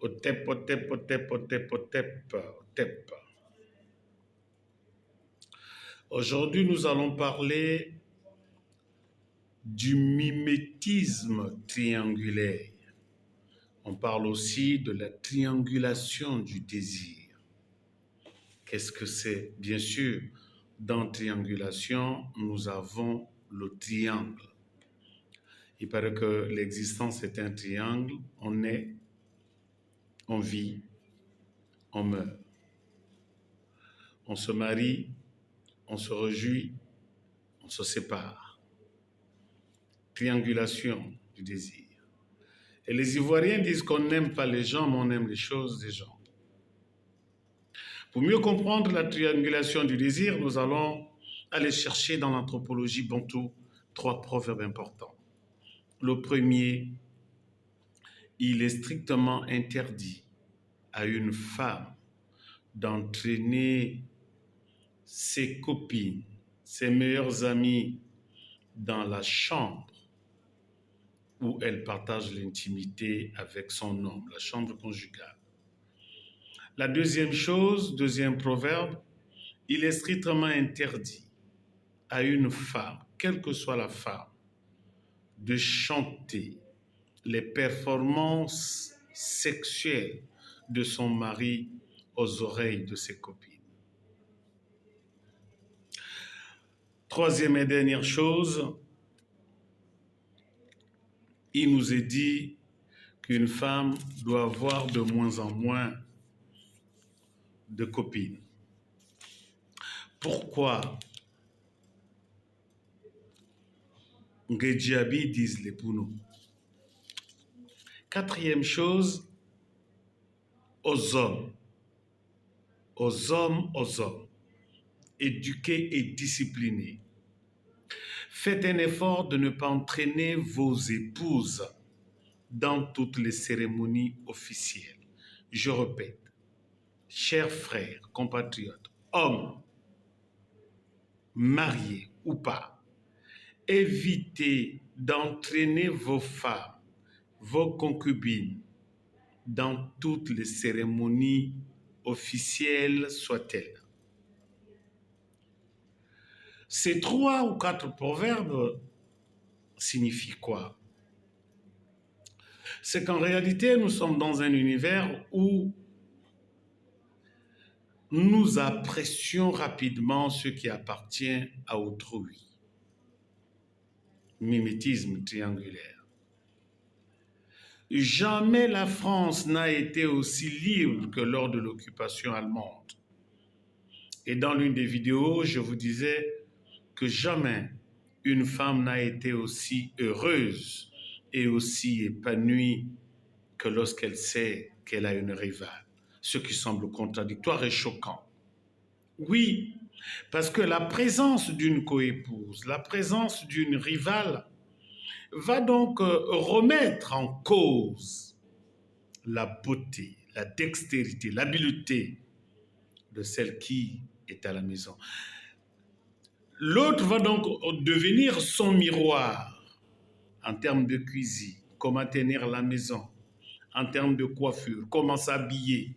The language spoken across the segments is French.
Otep, otep, otep, otep, otep, otep. Aujourd'hui, nous allons parler du mimétisme triangulaire. On parle aussi de la triangulation du désir. Qu'est-ce que c'est? Bien sûr, dans triangulation, nous avons le triangle. Il paraît que l'existence est un triangle. On est, on vit, on meurt. On se marie, on se réjouit, on se sépare. Triangulation du désir. Et les Ivoiriens disent qu'on n'aime pas les gens, mais on aime les choses des gens. Pour mieux comprendre la triangulation du désir, nous allons aller chercher dans l'anthropologie bantoue 3 proverbes importants. Le premier, il est strictement interdit à une femme d'entraîner ses copines, ses meilleures amies dans la chambre où elle partage l'intimité avec son homme, la chambre conjugale. La deuxième chose, deuxième proverbe, il est strictement interdit à une femme, quelle que soit la femme, de chanter les performances sexuelles de son mari aux oreilles de ses copines. Troisième et dernière chose, il nous est dit qu'une femme doit avoir de moins en moins de copines. Pourquoi Ngedjabi disent les Pounou? Quatrième chose, aux hommes, éduqués et disciplinés. Faites un effort de ne pas entraîner vos épouses dans toutes les cérémonies officielles. Je répète, chers frères, compatriotes, hommes, mariés ou pas, évitez d'entraîner vos femmes, vos concubines, dans toutes les cérémonies officielles soient-elles. Ces 3 ou 4 proverbes signifient quoi? C'est qu'en réalité, nous sommes dans un univers où nous apprécions rapidement ce qui appartient à autrui. Mimétisme triangulaire. Jamais la France n'a été aussi libre que lors de l'occupation allemande. Et dans l'une des vidéos, je vous disais que jamais une femme n'a été aussi heureuse et aussi épanouie que lorsqu'elle sait qu'elle a une rivale, ce qui semble contradictoire et choquant. Oui, parce que la présence d'une coépouse, la présence d'une rivale va donc remettre en cause la beauté, la dextérité, l'habileté de celle qui est à la maison. L'autre va donc devenir son miroir en termes de cuisine, comment tenir la maison, en termes de coiffure, comment s'habiller.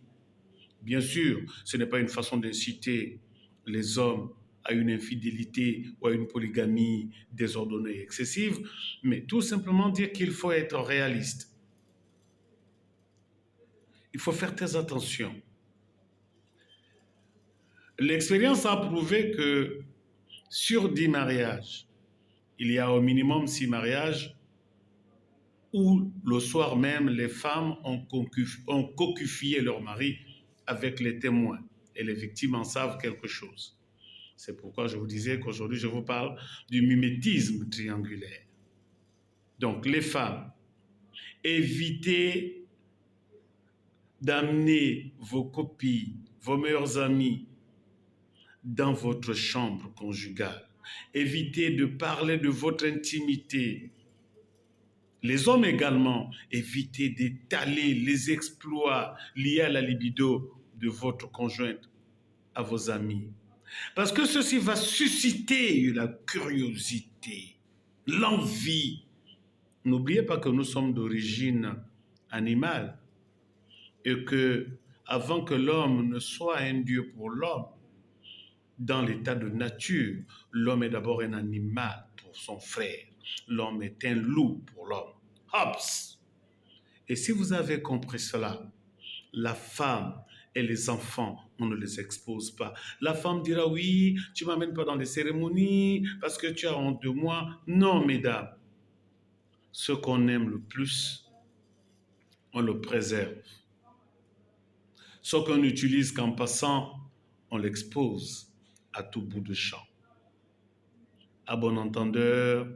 Bien sûr, ce n'est pas une façon d'inciter les hommes à une infidélité ou à une polygamie désordonnée et excessive, mais tout simplement dire qu'il faut être réaliste. Il faut faire très attention. L'expérience a prouvé que sur 10 mariages, il y a au minimum 6 mariages où le soir même, les femmes ont cocufié leur mari avec les témoins et les victimes en savent quelque chose. C'est pourquoi je vous disais qu'aujourd'hui, je vous parle du mimétisme triangulaire. Donc, les femmes, évitez d'amener vos copines, vos meilleurs amis dans votre chambre conjugale. Évitez de parler de votre intimité. Les hommes également, évitez d'étaler les exploits liés à la libido de votre conjointe à vos amis. Parce que ceci va susciter la curiosité, l'envie. N'oubliez pas que nous sommes d'origine animale. et que avant que l'homme ne soit un Dieu pour l'homme, dans l'état de nature, l'homme est d'abord un animal pour son frère. L'homme est un loup pour l'homme. Hobbes. Et si vous avez compris cela, la femme et les enfants, on ne les expose pas. La femme dira oui, tu ne m'amènes pas dans les cérémonies parce que tu as honte de moi. Non, mesdames, ce qu'on aime le plus, on le préserve. Ce qu'on utilise qu'en passant, on l'expose à tout bout de champ. À bon entendeur,